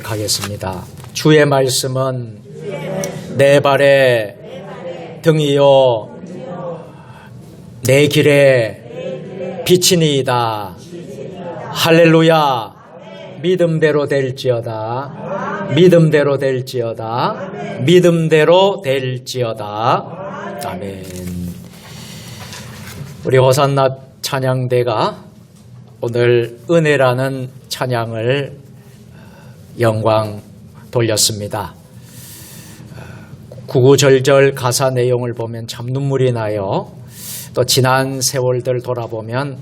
하겠습니다. 주의 말씀은 내 발의 등이요 내 길에 빛이니이다. 할렐루야. 믿음대로 될지어다. 믿음대로 될지어다. 믿음대로 될지어다. 아멘. 우리 호산나 찬양대가 오늘 은혜라는 찬양을 영광 돌렸습니다. 구구절절 가사 내용을 보면 참 눈물이 나요. 또 지난 세월들 돌아보면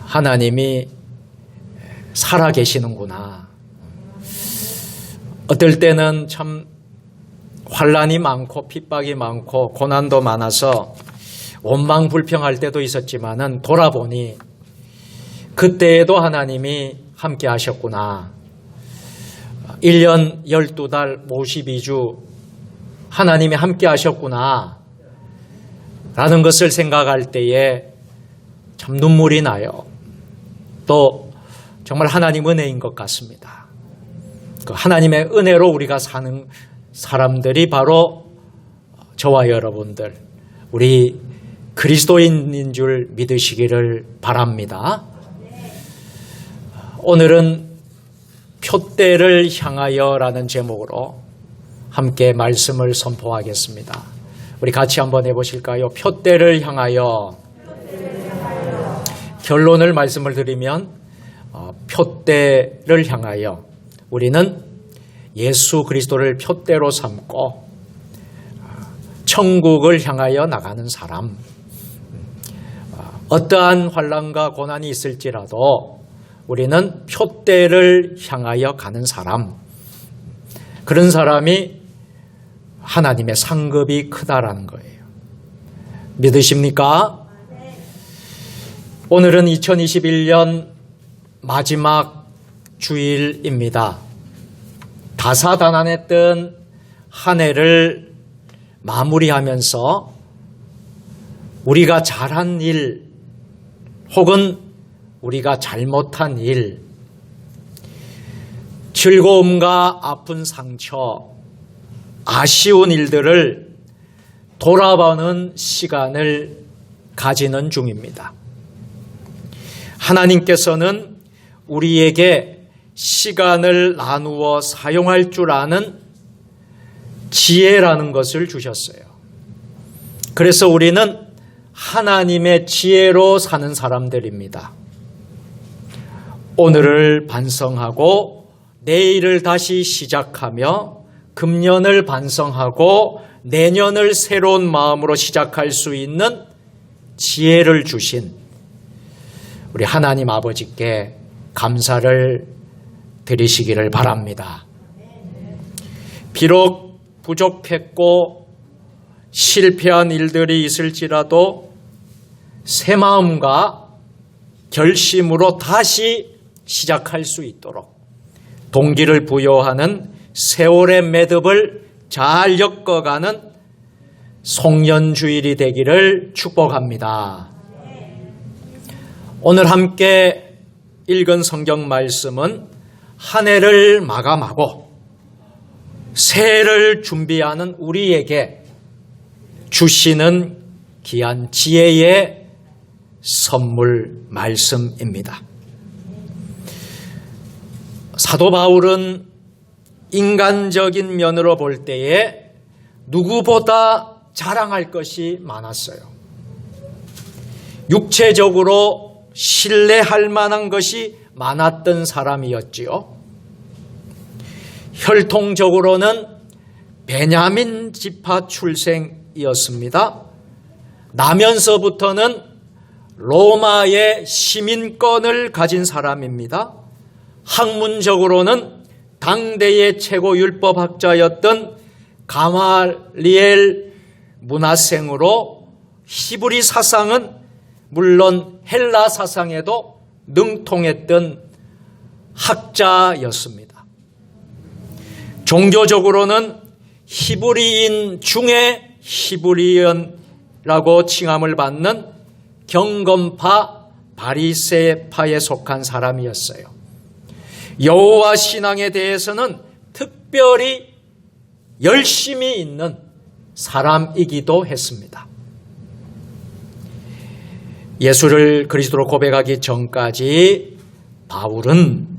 하나님이 살아계시는구나. 어떨 때는 참 환난이 많고 핍박이 많고 고난도 많아서 원망불평할 때도 있었지만은 돌아보니 그때에도 하나님이 함께 하셨구나. 1년 12달 52주 하나님이 함께 하셨구나 라는 것을 생각할 때에 참 눈물이 나요. 또 정말 하나님 은혜인 것 같습니다. 그 하나님의 은혜로 우리가 사는 사람들이 바로 저와 여러분들, 우리 그리스도인인 줄 믿으시기를 바랍니다. 오늘은 표대를 향하여라는 제목으로 함께 말씀을 선포하겠습니다. 우리 같이 한번 해보실까요? 표대를 향하여. 결론을 말씀을 드리면 표대를 향하여 우리는 예수 그리스도를 표대로 삼고 천국을 향하여 나가는 사람. 어떠한 환난과 고난이 있을지라도 우리는 표대를 향하여 가는 사람. 그런 사람이 하나님의 상급이 크다라는 거예요. 믿으십니까? 오늘은 2021년 마지막 주일입니다. 다사다난했던 한 해를 마무리하면서 우리가 잘한 일 혹은 우리가 잘못한 일, 즐거움과 아픈 상처, 아쉬운 일들을 돌아보는 시간을 가지는 중입니다. 하나님께서는 우리에게 시간을 나누어 사용할 줄 아는 지혜라는 것을 주셨어요. 그래서 우리는 하나님의 지혜로 사는 사람들입니다. 오늘을 반성하고 내일을 다시 시작하며 금년을 반성하고 내년을 새로운 마음으로 시작할 수 있는 지혜를 주신 우리 하나님 아버지께 감사를 드리시기를 바랍니다. 비록 부족했고 실패한 일들이 있을지라도 새 마음과 결심으로 다시 시작할 수 있도록 동기를 부여하는 세월의 매듭을 잘 엮어가는 송년주일이 되기를 축복합니다. 오늘 함께 읽은 성경 말씀은 한 해를 마감하고 새해를 준비하는 우리에게 주시는 귀한 지혜의 선물 말씀입니다. 사도 바울은 인간적인 면으로 볼 때에 누구보다 자랑할 것이 많았어요. 육체적으로 신뢰할 만한 것이 많았던 사람이었지요. 혈통적으로는 베냐민 지파 출생이었습니다. 나면서부터는 로마의 시민권을 가진 사람입니다. 학문적으로는 당대의 최고 율법학자였던 가말리엘 문화생으로 히브리 사상은 물론 헬라 사상에도 능통했던 학자였습니다. 종교적으로는 히브리인 중에 히브리언이라고 칭함을 받는 경건파 바리새파에 속한 사람이었어요. 여호와 신앙에 대해서는 특별히 열심히 있는 사람이기도 했습니다. 예수를 그리스도로 고백하기 전까지 바울은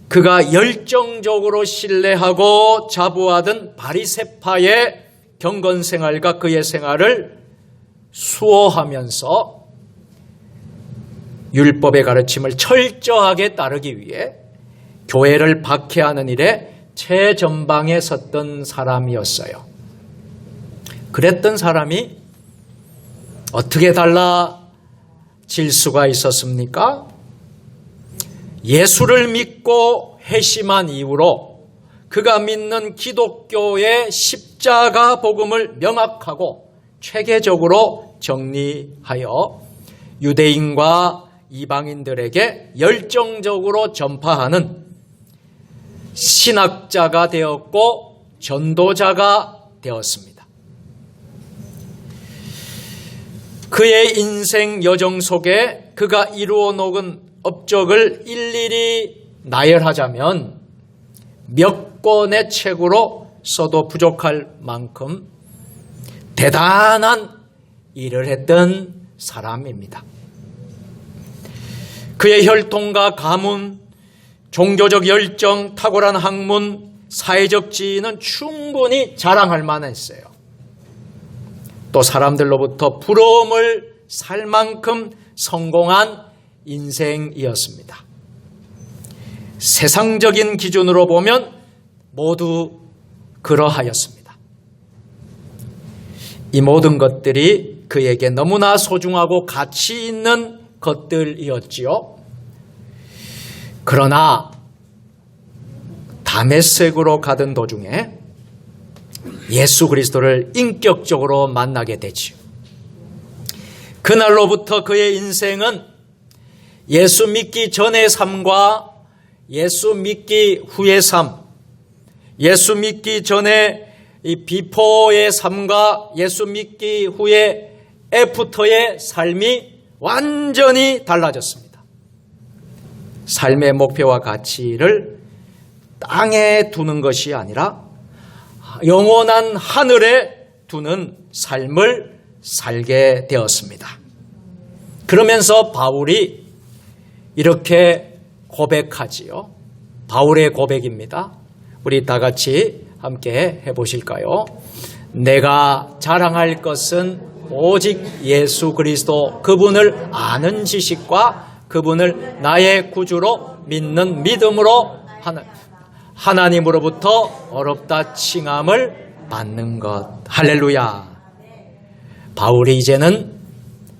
그가 열정적으로 신뢰하고 자부하던 바리새파의 경건 생활과 그의 생활을 수호하면서 율법의 가르침을 철저하게 따르기 위해 교회를 박해하는 일에 최전방에 섰던 사람이었어요. 그랬던 사람이 어떻게 달라질 수가 있었습니까? 예수를 믿고 회심한 이후로 그가 믿는 기독교의 십자가 복음을 명확하고 체계적으로 정리하여 유대인과 이방인들에게 열정적으로 전파하는 신학자가 되었고 전도자가 되었습니다. 그의 인생 여정 속에 그가 이루어 놓은 업적을 일일이 나열하자면 몇 권의 책으로 써도 부족할 만큼 대단한 일을 했던 사람입니다. 그의 혈통과 가문, 종교적 열정, 탁월한 학문, 사회적 지위는 충분히 자랑할 만했어요. 또 사람들로부터 부러움을 살 만큼 성공한 인생이었습니다. 세상적인 기준으로 보면 모두 그러하였습니다. 이 모든 것들이 그에게 너무나 소중하고 가치 있는 것들이었지요. 그러나 다메섹으로 가던 도중에 예수 그리스도를 인격적으로 만나게 되지요. 그날로부터 그의 인생은 예수 믿기 전의 삶과 예수 믿기 후의 삶, 예수 믿기 전에 이 비포의 삶과 예수 믿기 후의 애프터의 삶이 완전히 달라졌습니다. 삶의 목표와 가치를 땅에 두는 것이 아니라 영원한 하늘에 두는 삶을 살게 되었습니다. 그러면서 바울이 이렇게 고백하지요. 바울의 고백입니다. 우리 다 같이 함께 해보실까요? 내가 자랑할 것은 오직 예수 그리스도 그분을 아는 지식과 그분을 나의 구주로 믿는 믿음으로 하나님으로부터 어렵다 칭함을 받는 것. 할렐루야. 바울이 이제는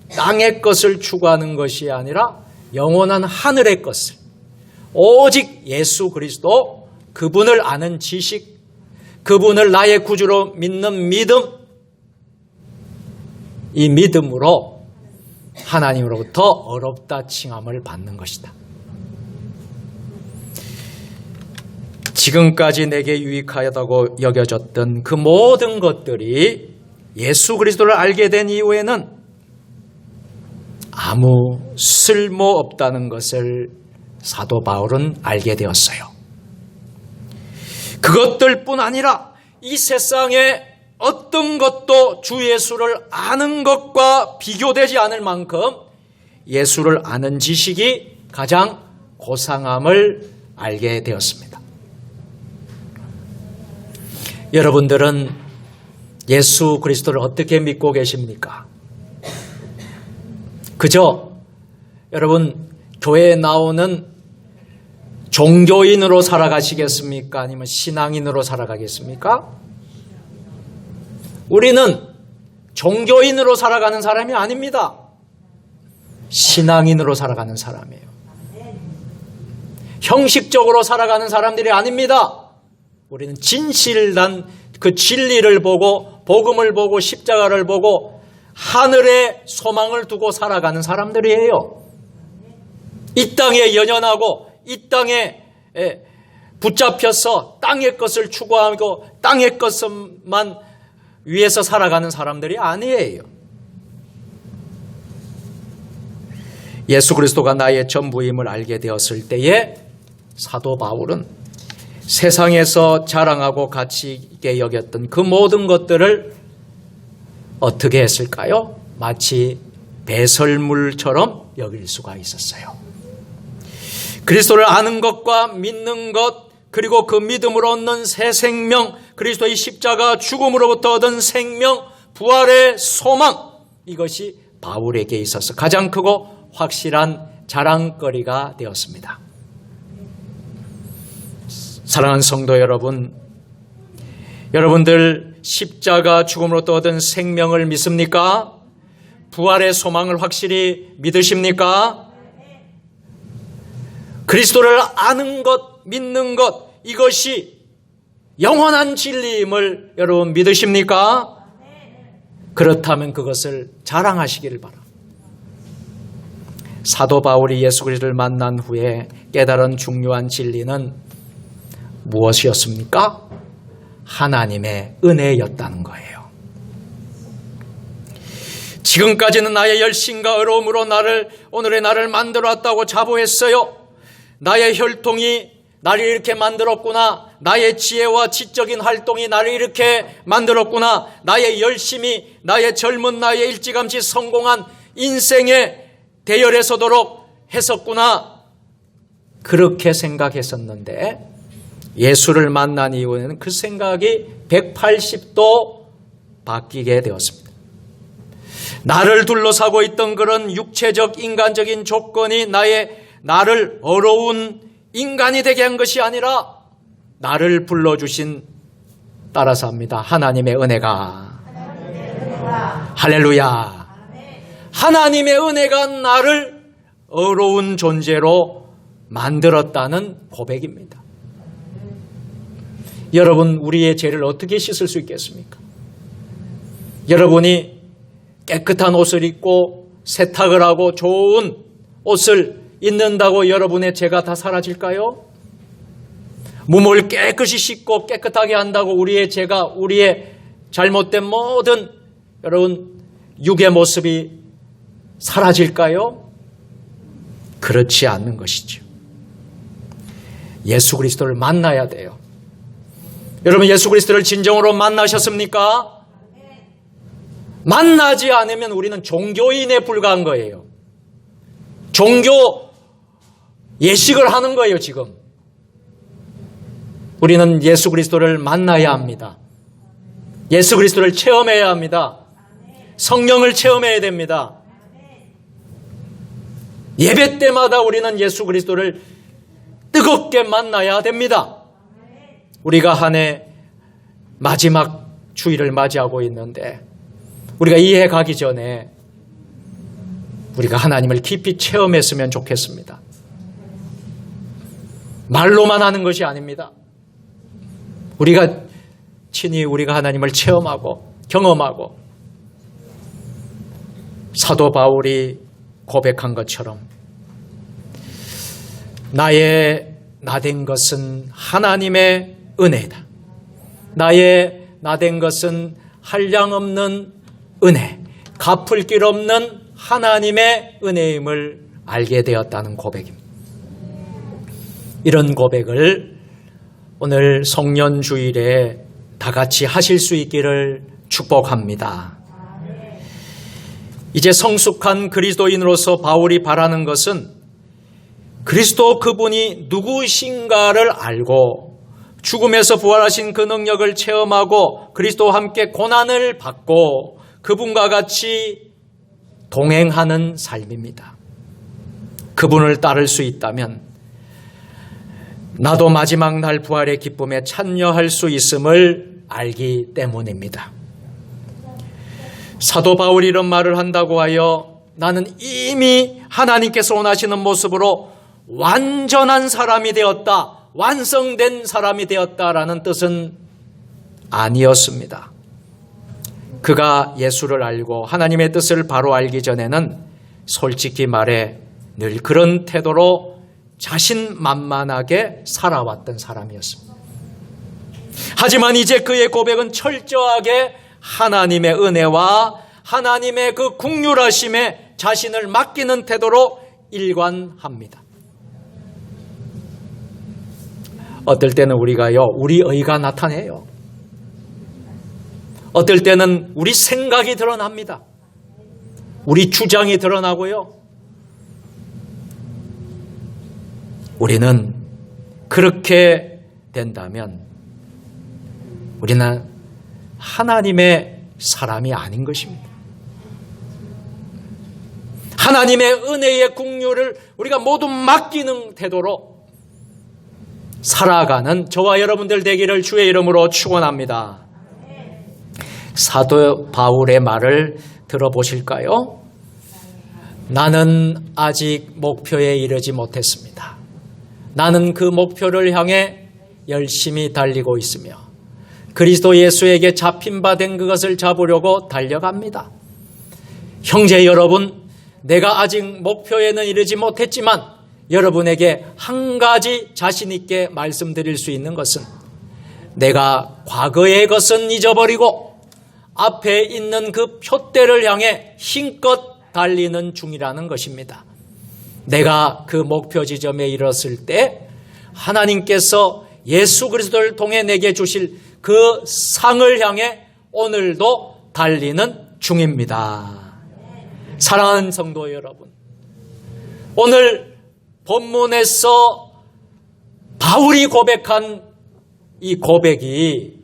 땅의 것을 추구하는 것이 아니라 영원한 하늘의 것을, 오직 예수 그리스도 그분을 아는 지식, 그분을 나의 구주로 믿는 믿음, 이 믿음으로 하나님으로부터 어렵다 칭함을 받는 것이다. 지금까지 내게 유익하다고 여겨졌던 그 모든 것들이 예수 그리스도를 알게 된 이후에는 아무 쓸모없다는 것을 사도 바울은 알게 되었어요. 그것들뿐 아니라 이 세상에 어떤 것도 주 예수를 아는 것과 비교되지 않을 만큼 예수를 아는 지식이 가장 고상함을 알게 되었습니다. 여러분들은 예수 그리스도를 어떻게 믿고 계십니까? 그저 여러분 교회에 나오는 종교인으로 살아가시겠습니까? 아니면 신앙인으로 살아가겠습니까? 우리는 종교인으로 살아가는 사람이 아닙니다. 신앙인으로 살아가는 사람이에요. 형식적으로 살아가는 사람들이 아닙니다. 우리는 진실단 그 진리를 보고 복음을 보고 십자가를 보고 하늘에 소망을 두고 살아가는 사람들이에요. 이 땅에 연연하고 이 땅에 붙잡혀서 땅의 것을 추구하고 땅의 것만 위해서 살아가는 사람들이 아니에요. 예수 그리스도가 나의 전부임을 알게 되었을 때에 사도 바울은 세상에서 자랑하고 가치 있게 여겼던 그 모든 것들을 어떻게 했을까요? 마치 배설물처럼 여길 수가 있었어요. 그리스도를 아는 것과 믿는 것, 그리고 그 믿음으로 얻는 새 생명, 그리스도의 십자가 죽음으로부터 얻은 생명, 부활의 소망, 이것이 바울에게 있어서 가장 크고 확실한 자랑거리가 되었습니다. 사랑하는 성도 여러분, 여러분들 십자가 죽음으로부터 얻은 생명을 믿습니까? 부활의 소망을 확실히 믿으십니까? 그리스도를 아는 것, 믿는 것, 이것이 영원한 진리임을 여러분 믿으십니까? 그렇다면 그것을 자랑하시기를 바랍니다. 사도 바울이 예수 그리스도를 만난 후에 깨달은 중요한 진리는 무엇이었습니까? 하나님의 은혜였다는 거예요. 지금까지는 나의 열심과 어려움으로 오늘의 나를 만들어 왔다고 자부했어요. 나의 혈통이 나를 이렇게 만들었구나. 나의 지혜와 지적인 활동이 나를 이렇게 만들었구나. 나의 열심이, 나의 젊은 나이에 일찌감치 성공한 인생의 대열에 서도록 했었구나. 그렇게 생각했었는데 예수를 만난 이후에는 그 생각이 180도 바뀌게 되었습니다. 나를 둘러싸고 있던 그런 육체적 인간적인 조건이 나를 어려운 인간이 되게 한 것이 아니라 나를 불러주신, 따라서 합니다, 하나님의 은혜가, 할렐루야, 하나님의 은혜가 나를 어려운 존재로 만들었다는 고백입니다. 여러분, 우리의 죄를 어떻게 씻을 수 있겠습니까? 여러분이 깨끗한 옷을 입고 세탁을 하고 좋은 옷을 입는다고 여러분의 죄가 다 사라질까요? 몸을 깨끗이 씻고 깨끗하게 한다고 우리의 죄가, 우리의 잘못된 모든 여러분 육의 모습이 사라질까요? 그렇지 않는 것이죠. 예수 그리스도를 만나야 돼요. 여러분, 예수 그리스도를 진정으로 만나셨습니까? 만나지 않으면 우리는 종교인에 불과한 거예요. 종교 예식을 하는 거예요, 지금. 우리는 예수 그리스도를 만나야 합니다. 예수 그리스도를 체험해야 합니다. 성령을 체험해야 됩니다. 예배 때마다 우리는 예수 그리스도를 뜨겁게 만나야 됩니다. 우리가 한 해 마지막 주일을 맞이하고 있는데 우리가 이 해 가기 전에 우리가 하나님을 깊이 체험했으면 좋겠습니다. 말로만 하는 것이 아닙니다. 우리가 친히 우리가 하나님을 체험하고 경험하고 사도 바울이 고백한 것처럼 나의 나된 것은 하나님의 은혜다. 나의 나된 것은 한량없는 은혜, 갚을 길 없는 하나님의 은혜임을 알게 되었다는 고백입니다. 이런 고백을 오늘 성년주일에 다 같이 하실 수 있기를 축복합니다. 이제 성숙한 그리스도인으로서 바울이 바라는 것은 그리스도 그분이 누구신가를 알고 죽음에서 부활하신 그 능력을 체험하고 그리스도와 함께 고난을 받고 그분과 같이 동행하는 삶입니다. 그분을 따를 수 있다면 나도 마지막 날 부활의 기쁨에 참여할 수 있음을 알기 때문입니다. 사도 바울이 이런 말을 한다고 하여 나는 이미 하나님께서 원하시는 모습으로 완전한 사람이 되었다, 완성된 사람이 되었다라는 뜻은 아니었습니다. 그가 예수를 알고 하나님의 뜻을 바로 알기 전에는 솔직히 말해 늘 그런 태도로 자신만만하게 살아왔던 사람이었습니다. 하지만 이제 그의 고백은 철저하게 하나님의 은혜와 하나님의 그 긍휼하심에 자신을 맡기는 태도로 일관합니다. 어떨 때는 우리가요, 우리 의가 나타내요. 어떨 때는 우리 생각이 드러납니다. 우리 주장이 드러나고요. 우리는 그렇게 된다면 우리는 하나님의 사람이 아닌 것입니다. 하나님의 은혜의 국류를 우리가 모두 맡기는 태도로 살아가는 저와 여러분들 되기를 주의 이름으로 축원합니다. 사도 바울의 말을 들어보실까요? 나는 아직 목표에 이르지 못했습니다. 나는 그 목표를 향해 열심히 달리고 있으며 그리스도 예수에게 잡힌 바 된 그것을 잡으려고 달려갑니다. 형제 여러분, 내가 아직 목표에는 이르지 못했지만 여러분에게 한 가지 자신 있게 말씀드릴 수 있는 것은 내가 과거의 것은 잊어버리고 앞에 있는 그 표대를 향해 힘껏 달리는 중이라는 것입니다. 내가 그 목표 지점에 이르렀을 때 하나님께서 예수 그리스도를 통해 내게 주실 그 상을 향해 오늘도 달리는 중입니다. 사랑하는 성도 여러분, 오늘 본문에서 바울이 고백한 이 고백이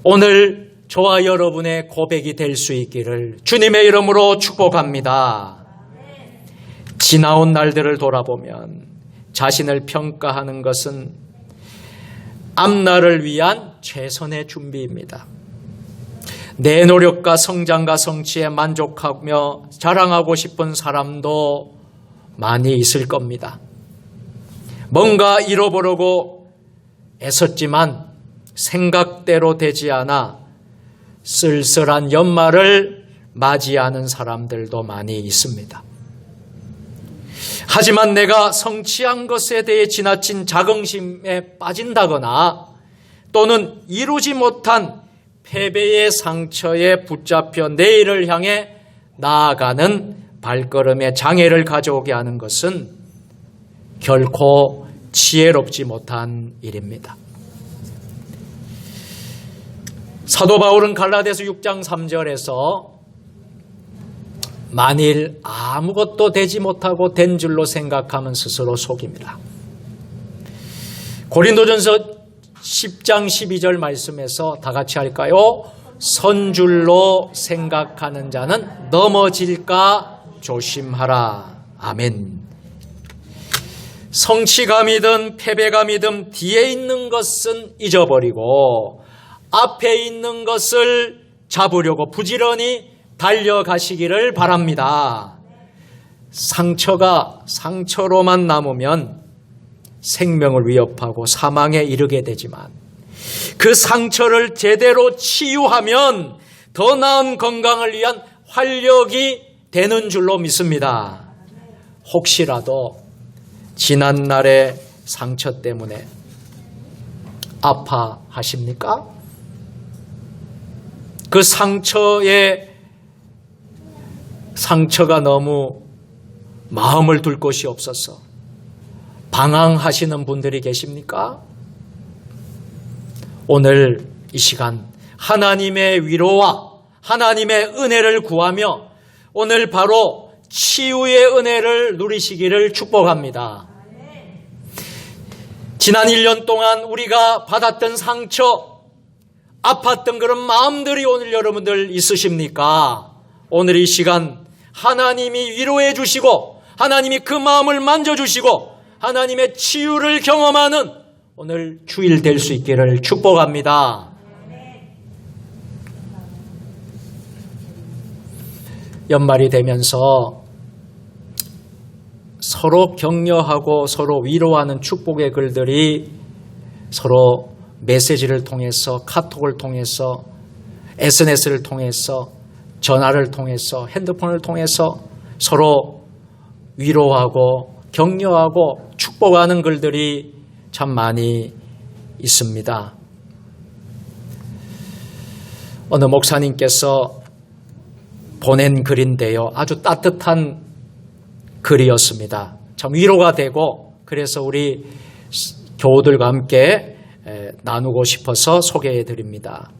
오늘 저와 여러분의 고백이 될 수 있기를 주님의 이름으로 축복합니다. 지나온 날들을 돌아보면 자신을 평가하는 것은 앞날을 위한 최선의 준비입니다. 내 노력과 성장과 성취에 만족하며 자랑하고 싶은 사람도 많이 있을 겁니다. 뭔가 이뤄보려고 애썼지만 생각대로 되지 않아 쓸쓸한 연말을 맞이하는 사람들도 많이 있습니다. 하지만 내가 성취한 것에 대해 지나친 자긍심에 빠진다거나 또는 이루지 못한 패배의 상처에 붙잡혀 내일을 향해 나아가는 발걸음에 장애를 가져오게 하는 것은 결코 지혜롭지 못한 일입니다. 사도 바울은 갈라디아서 6장 3절에서 만일 아무것도 되지 못하고 된 줄로 생각하면 스스로 속입니다. 고린도전서 10장 12절 말씀에서 다 같이 할까요? 선줄로 생각하는 자는 넘어질까 조심하라. 아멘. 성취감이든 패배감이든 뒤에 있는 것은 잊어버리고 앞에 있는 것을 잡으려고 부지런히 달려가시기를 바랍니다. 상처가 상처로만 남으면 생명을 위협하고 사망에 이르게 되지만 그 상처를 제대로 치유하면 더 나은 건강을 위한 활력이 되는 줄로 믿습니다. 혹시라도 지난날의 상처 때문에 아파하십니까? 그 상처가 너무 마음을 둘 곳이 없어서 방황하시는 분들이 계십니까? 오늘 이 시간 하나님의 위로와 하나님의 은혜를 구하며 오늘 바로 치유의 은혜를 누리시기를 축복합니다. 지난 1년 동안 우리가 받았던 상처, 아팠던 그런 마음들이 오늘 여러분들 있으십니까? 오늘 이 시간 하나님이 위로해 주시고 하나님이 그 마음을 만져주시고 하나님의 치유를 경험하는 오늘 주일 될 수 있기를 축복합니다. 연말이 되면서 서로 격려하고 서로 위로하는 축복의 글들이 서로 메시지를 통해서 카톡을 통해서 SNS를 통해서 전화를 통해서 핸드폰을 통해서 서로 위로하고 격려하고 축복하는 글들이 참 많이 있습니다. 어느 목사님께서 보낸 글인데요. 아주 따뜻한 글이었습니다. 참 위로가 되고 그래서 우리 교우들과 함께 나누고 싶어서 소개해 드립니다.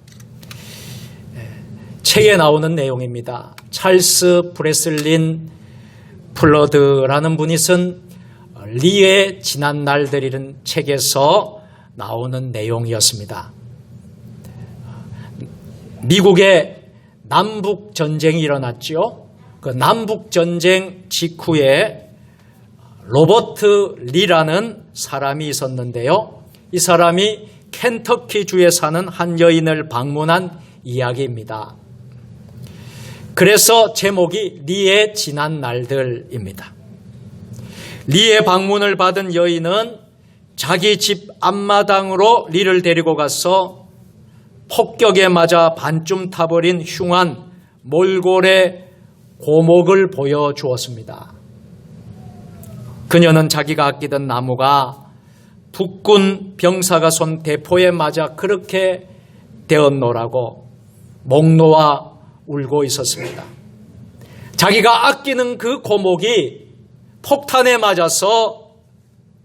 책에 나오는 내용입니다. 찰스 프레슬린 플러드라는 분이 쓴 리의 지난 날들이라는 책에서 나오는 내용이었습니다. 미국의 남북전쟁이 일어났죠. 그 남북전쟁 직후에 로버트 리라는 사람이 있었는데요. 이 사람이 켄터키주에 사는 한 여인을 방문한 이야기입니다. 그래서 제목이 리의 지난 날들입니다. 리의 방문을 받은 여인은 자기 집 앞마당으로 리를 데리고 가서 폭격에 맞아 반쯤 타버린 흉한 몰골의 고목을 보여주었습니다. 그녀는 자기가 아끼던 나무가 북군 병사가 쏜 대포에 맞아 그렇게 되었노라고 목 놓아 울고 있었습니다. 자기가 아끼는 그 고목이 폭탄에 맞아서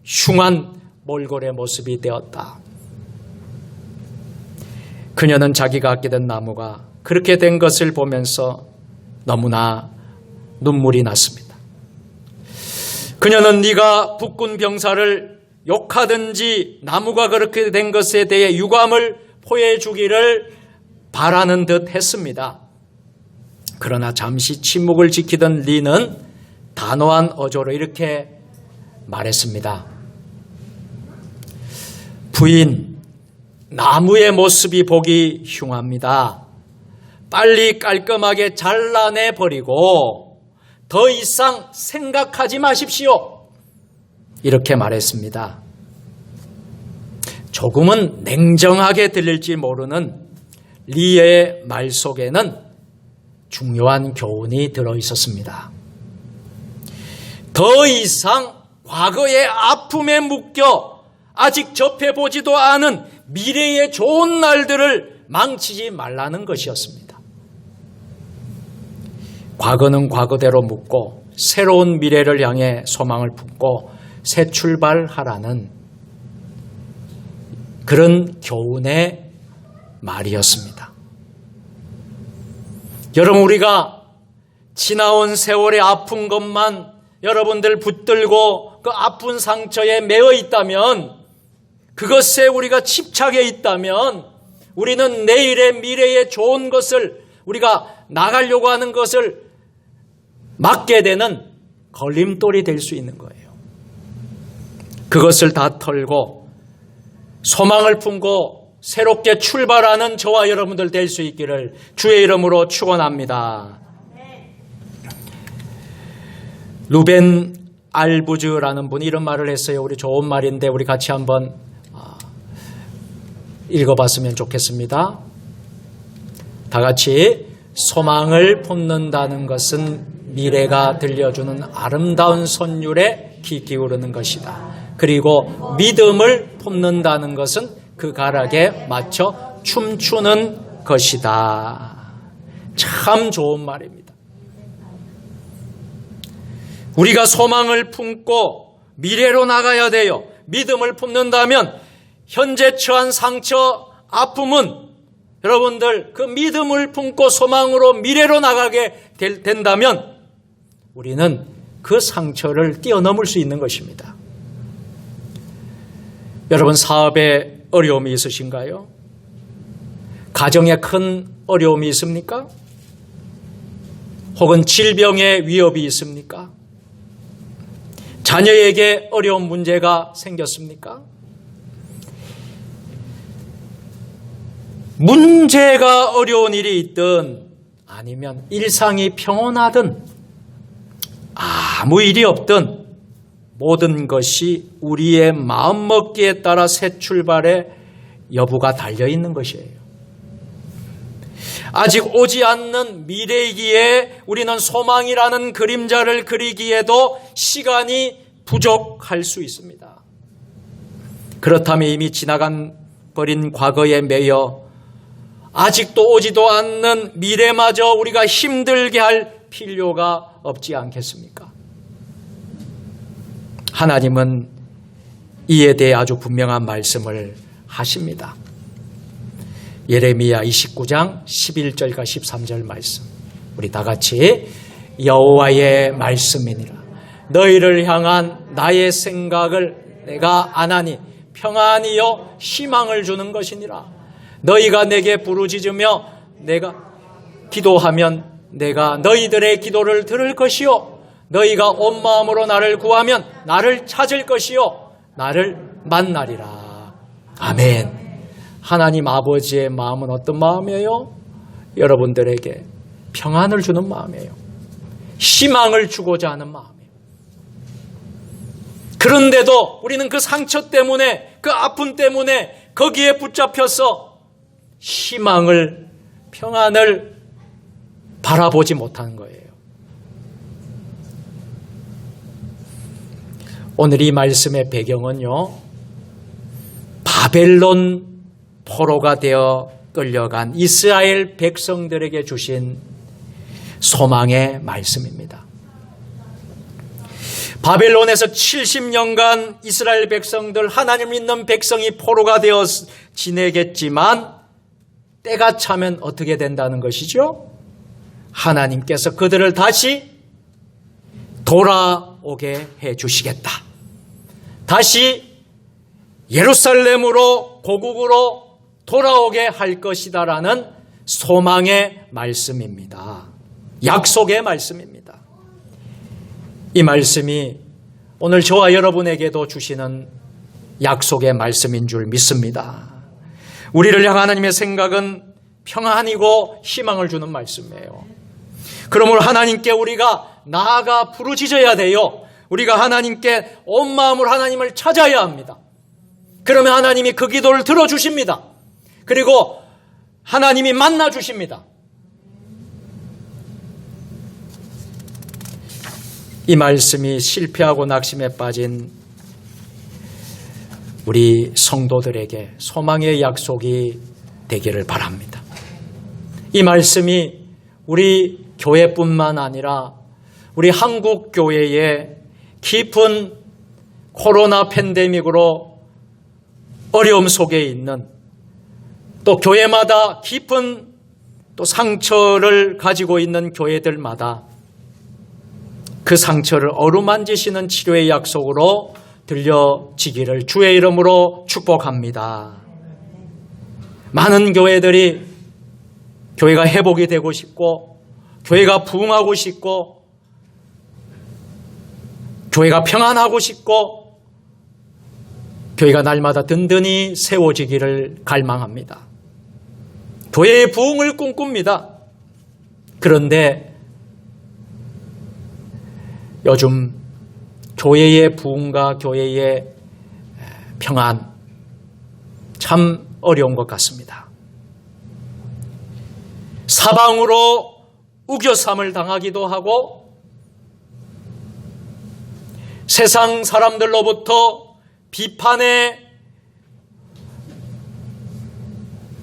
흉한 몰골의 모습이 되었다. 그녀는 자기가 아끼던 나무가 그렇게 된 것을 보면서 너무나 눈물이 났습니다. 그녀는 네가 북군 병사를 욕하든지 나무가 그렇게 된 것에 대해 유감을 포해 주기를 바라는 듯 했습니다. 그러나 잠시 침묵을 지키던 리는 단호한 어조로 이렇게 말했습니다. 부인, 나무의 모습이 보기 흉합니다. 빨리 깔끔하게 잘라내버리고 더 이상 생각하지 마십시오. 이렇게 말했습니다. 조금은 냉정하게 들릴지 모르는 리의 말 속에는 중요한 교훈이 들어있었습니다. 더 이상 과거의 아픔에 묶여 아직 접해보지도 않은 미래의 좋은 날들을 망치지 말라는 것이었습니다. 과거는 과거대로 묻고 새로운 미래를 향해 소망을 품고 새 출발하라는 그런 교훈의 말이었습니다. 여러분, 우리가 지나온 세월의 아픈 것만 여러분들 붙들고 그 아픈 상처에 매여 있다면, 그것에 우리가 집착해 있다면 우리는 내일의 미래의 좋은 것을, 우리가 나가려고 하는 것을 막게 되는 걸림돌이 될 수 있는 거예요. 그것을 다 털고 소망을 품고 새롭게 출발하는 저와 여러분들 될 수 있기를 주의 이름으로 축원합니다. 루벤 알부즈라는 분이 이런 말을 했어요. 우리 좋은 말인데 우리 같이 한번 읽어봤으면 좋겠습니다. 다 같이, 소망을 품는다는 것은 미래가 들려주는 아름다운 선율에 귀 기울이는 것이다. 그리고 믿음을 품는다는 것은 그 가락에 맞춰 춤추는 것이다. 참 좋은 말입니다. 우리가 소망을 품고 미래로 나가야 돼요. 믿음을 품는다면 현재 처한 상처, 아픔은 여러분들 그 믿음을 품고 소망으로 미래로 나가게 된다면 우리는 그 상처를 뛰어넘을 수 있는 것입니다. 여러분, 사업에 어려움이 있으신가요? 가정에 큰 어려움이 있습니까? 혹은 질병의 위협이 있습니까? 자녀에게 어려운 문제가 생겼습니까? 문제가 어려운 일이 있든 아니면 일상이 평온하든 아무 일이 없든 모든 것이 우리의 마음먹기에 따라 새 출발의 여부가 달려있는 것이에요. 아직 오지 않는 미래이기에 우리는 소망이라는 그림자를 그리기에도 시간이 부족할 수 있습니다. 그렇다면 이미 지나간 버린 과거에 매여 아직도 오지도 않는 미래마저 우리가 힘들게 할 필요가 없지 않겠습니까? 하나님은 이에 대해 아주 분명한 말씀을 하십니다. 예레미야 29장 11절과 13절 말씀, 우리 다 같이 여호와의 말씀이니라. 너희를 향한 나의 생각을 내가 아나니 평안이요 희망을 주는 것이니라. 너희가 내게 부르짖으며 내가 기도하면 내가 너희들의 기도를 들을 것이요 너희가 온 마음으로 나를 구하면 나를 찾을 것이요 나를 만나리라. 아멘. 하나님 아버지의 마음은 어떤 마음이에요? 여러분들에게 평안을 주는 마음이에요. 희망을 주고자 하는 마음이에요. 그런데도 우리는 그 상처 때문에, 그 아픔 때문에 거기에 붙잡혀서 희망을, 평안을 바라보지 못하는 거예요. 오늘 이 말씀의 배경은요, 바벨론 포로가 되어 끌려간 이스라엘 백성들에게 주신 소망의 말씀입니다. 바벨론에서 70년간 이스라엘 백성들, 하나님 믿는 백성이 포로가 되어 지내겠지만 때가 차면 어떻게 된다는 것이죠? 하나님께서 그들을 다시 돌아오게 해 주시겠다. 다시 예루살렘으로, 고국으로 돌아오게 할 것이다라는 소망의 말씀입니다. 약속의 말씀입니다. 이 말씀이 오늘 저와 여러분에게도 주시는 약속의 말씀인 줄 믿습니다. 우리를 향한 하나님의 생각은 평안이고 희망을 주는 말씀이에요. 그러므로 하나님께 우리가 나아가 부르짖어야 돼요. 우리가 하나님께 온 마음으로 하나님을 찾아야 합니다. 그러면 하나님이 그 기도를 들어주십니다. 그리고 하나님이 만나주십니다. 이 말씀이 실패하고 낙심에 빠진 우리 성도들에게 소망의 약속이 되기를 바랍니다. 이 말씀이 우리 교회뿐만 아니라 우리 한국 교회의 깊은 코로나 팬데믹으로 어려움 속에 있는, 또 교회마다 깊은 또 상처를 가지고 있는 교회들마다 그 상처를 어루만지시는 치료의 약속으로 들려지기를 주의 이름으로 축복합니다. 많은 교회들이 교회가 회복이 되고 싶고, 교회가 부흥하고 싶고, 교회가 평안하고 싶고, 교회가 날마다 든든히 세워지기를 갈망합니다. 교회의 부흥을 꿈꿉니다. 그런데 요즘 교회의 부흥과 교회의 평안 참 어려운 것 같습니다. 사방으로 우겨쌈을 당하기도 하고 세상 사람들로부터 비판의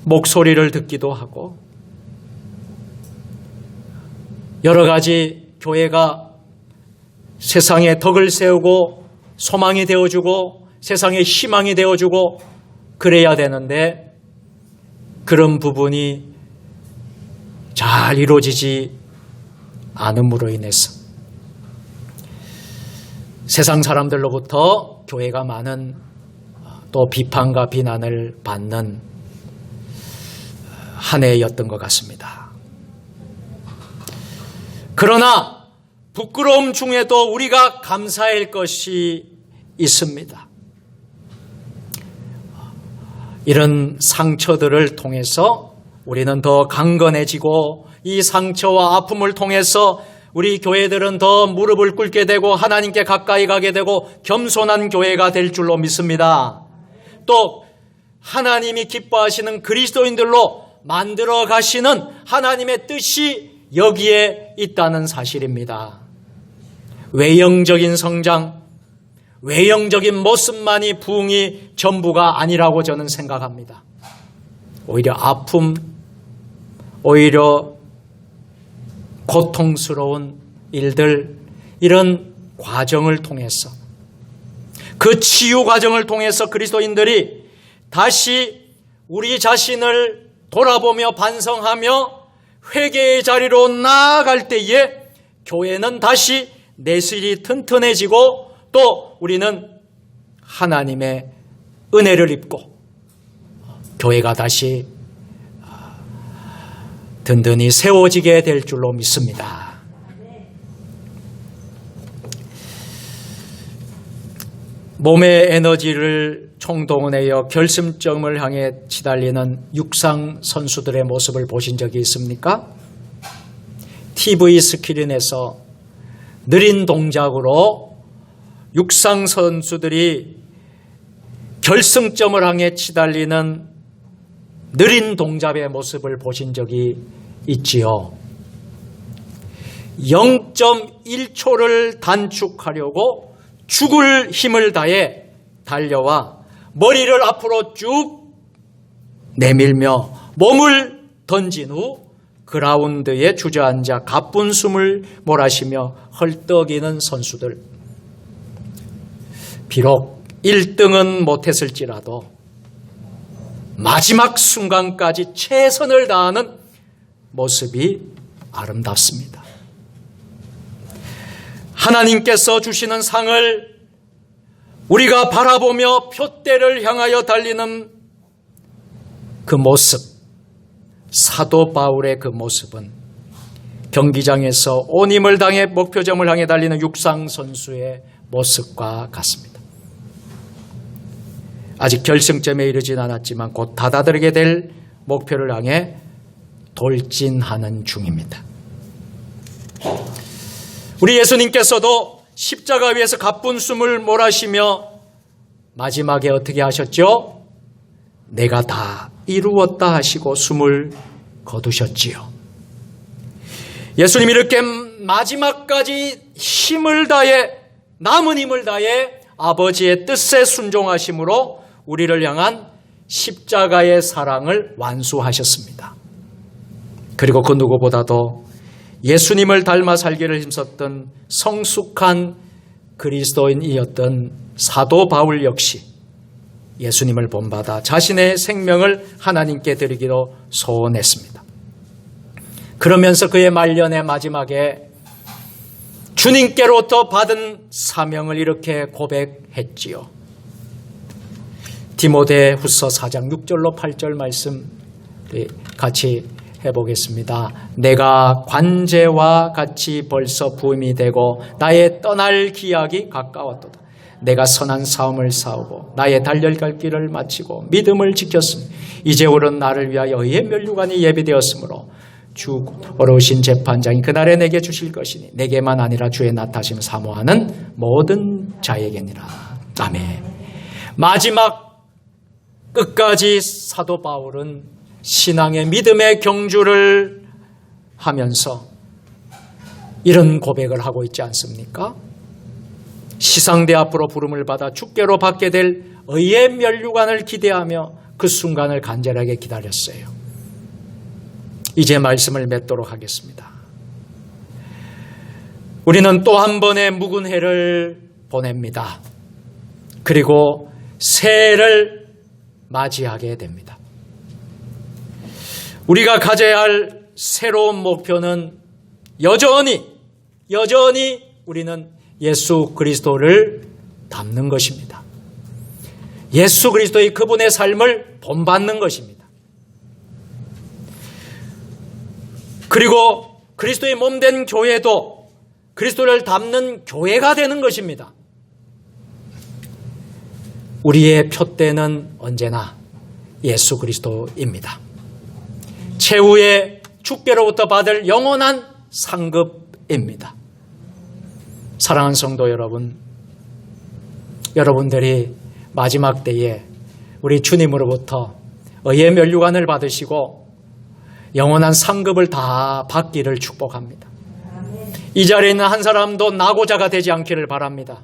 목소리를 듣기도 하고, 여러 가지 교회가 세상에 덕을 세우고 소망이 되어주고 세상에 희망이 되어주고 그래야 되는데, 그런 부분이 잘 이루어지지 않음으로 인해서 세상 사람들로부터 교회가 많은 또 비판과 비난을 받는 한 해였던 것 같습니다. 그러나 부끄러움 중에도 우리가 감사해야 할 것이 있습니다. 이런 상처들을 통해서 우리는 더 강건해지고, 이 상처와 아픔을 통해서 우리 교회들은 더 무릎을 꿇게 되고 하나님께 가까이 가게 되고 겸손한 교회가 될 줄로 믿습니다. 또 하나님이 기뻐하시는 그리스도인들로 만들어 가시는 하나님의 뜻이 여기에 있다는 사실입니다. 외형적인 성장, 외형적인 모습만이 부흥이 전부가 아니라고 저는 생각합니다. 오히려 아픔, 오히려 고통스러운 일들, 이런 과정을 통해서 그 치유 과정을 통해서 그리스도인들이 다시 우리 자신을 돌아보며 반성하며 회개의 자리로 나아갈 때에 교회는 다시 내실이 튼튼해지고 또 우리는 하나님의 은혜를 입고 교회가 다시 든든히 세워지게 될 줄로 믿습니다. 몸의 에너지를 총동원하여 결승점을 향해 치달리는 육상 선수들의 모습을 보신 적이 있습니까? TV 스크린에서 느린 동작으로 육상 선수들이 결승점을 향해 치달리는 느린 동작의 모습을 보신 적이 있지요. 0.1초를 단축하려고 죽을 힘을 다해 달려와 머리를 앞으로 쭉 내밀며 몸을 던진 후 그라운드에 주저앉아 가쁜 숨을 몰아쉬며 헐떡이는 선수들. 비록 1등은 못했을지라도 마지막 순간까지 최선을 다하는 모습이 아름답습니다. 하나님께서 주시는 상을 우리가 바라보며 표대를 향하여 달리는 그 모습, 사도 바울의 그 모습은 경기장에서 온 힘을 다해 목표점을 향해 달리는 육상 선수의 모습과 같습니다. 아직 결승점에 이르진 않았지만 곧 다다르게 될 목표를 향해 돌진하는 중입니다. 우리 예수님께서도 십자가 위에서 가쁜 숨을 몰아쉬며 마지막에 어떻게 하셨죠? 내가 다 이루었다 하시고 숨을 거두셨지요. 예수님이 이렇게 마지막까지 힘을 다해 남은 힘을 다해 아버지의 뜻에 순종하심으로 우리를 향한 십자가의 사랑을 완수하셨습니다. 그리고 그 누구보다도 예수님을 닮아 살기를 힘썼던 성숙한 그리스도인이었던 사도 바울 역시 예수님을 본받아 자신의 생명을 하나님께 드리기로 소원했습니다. 그러면서 그의 말년의 마지막에 주님께로부터 받은 사명을 이렇게 고백했지요. 디모데 후서 4장 6절로 8절 말씀 같이 해보겠습니다. 내가 관제와 같이 벌써 부임이 되고 나의 떠날 기약이 가까웠도다. 내가 선한 싸움을 싸우고 나의 달려갈 길을 마치고 믿음을 지켰으니 이제 오른 나를 위하여 의의 면류관이 예비되었으므로 주 어려우신 재판장이 그날에 내게 주실 것이니 내게만 아니라 주의 나타심 사모하는 모든 자에게니라. 아멘. 마지막 끝까지 사도 바울은 신앙의 믿음의 경주를 하면서 이런 고백을 하고 있지 않습니까? 시상대 앞으로 부름을 받아 주께로 받게 될 의의 면류관을 기대하며 그 순간을 간절하게 기다렸어요. 이제 말씀을 맺도록 하겠습니다. 우리는 또 한 번의 묵은 해를 보냅니다. 그리고 새해를 맞이하게 됩니다. 우리가 가져야 할 새로운 목표는 여전히 우리는 예수 그리스도를 닮는 것입니다. 예수 그리스도의 그분의 삶을 본받는 것입니다. 그리고 그리스도의 몸된 교회도 그리스도를 닮는 교회가 되는 것입니다. 우리의 표대는 언제나 예수 그리스도입니다. 최후의 주께로부터 받을 영원한 상급입니다. 사랑하는 성도 여러분, 여러분들이 마지막 때에 우리 주님으로부터 의의 면류관을 받으시고 영원한 상급을 다 받기를 축복합니다. 이 자리에 있는 한 사람도 낙오자가 되지 않기를 바랍니다.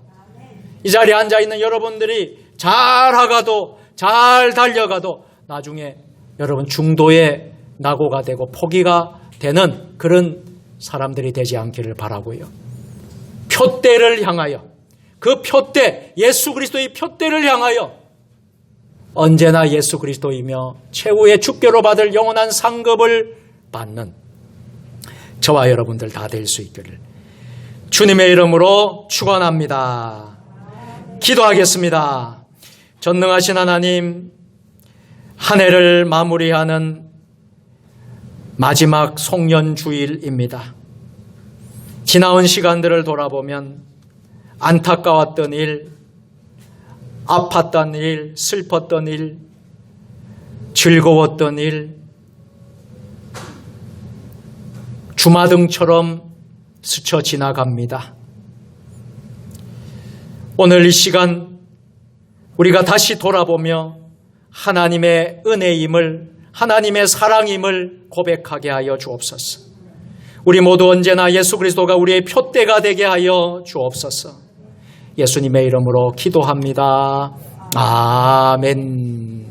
이 자리에 앉아있는 여러분들이 잘하가도 잘 달려가도 나중에 여러분 중도의 낙오가 되고 포기가 되는 그런 사람들이 되지 않기를 바라고요. 표대를 향하여 그 표대, 예수 그리스도의 표대를 향하여 언제나 예수 그리스도이며 최후의 주께로 받을 영원한 상급을 받는 저와 여러분들 다 될 수 있기를 주님의 이름으로 축원합니다. 기도하겠습니다. 전능하신 하나님, 한 해를 마무리하는 마지막 송년주일입니다. 지나온 시간들을 돌아보면 안타까웠던 일, 아팠던 일, 슬펐던 일, 즐거웠던 일, 주마등처럼 스쳐 지나갑니다. 오늘 이 시간 우리가 다시 돌아보며 하나님의 은혜임을, 하나님의 사랑임을 고백하게 하여 주옵소서. 우리 모두 언제나 예수 그리스도가 우리의 표대가 되게 하여 주옵소서. 예수님의 이름으로 기도합니다. 아멘.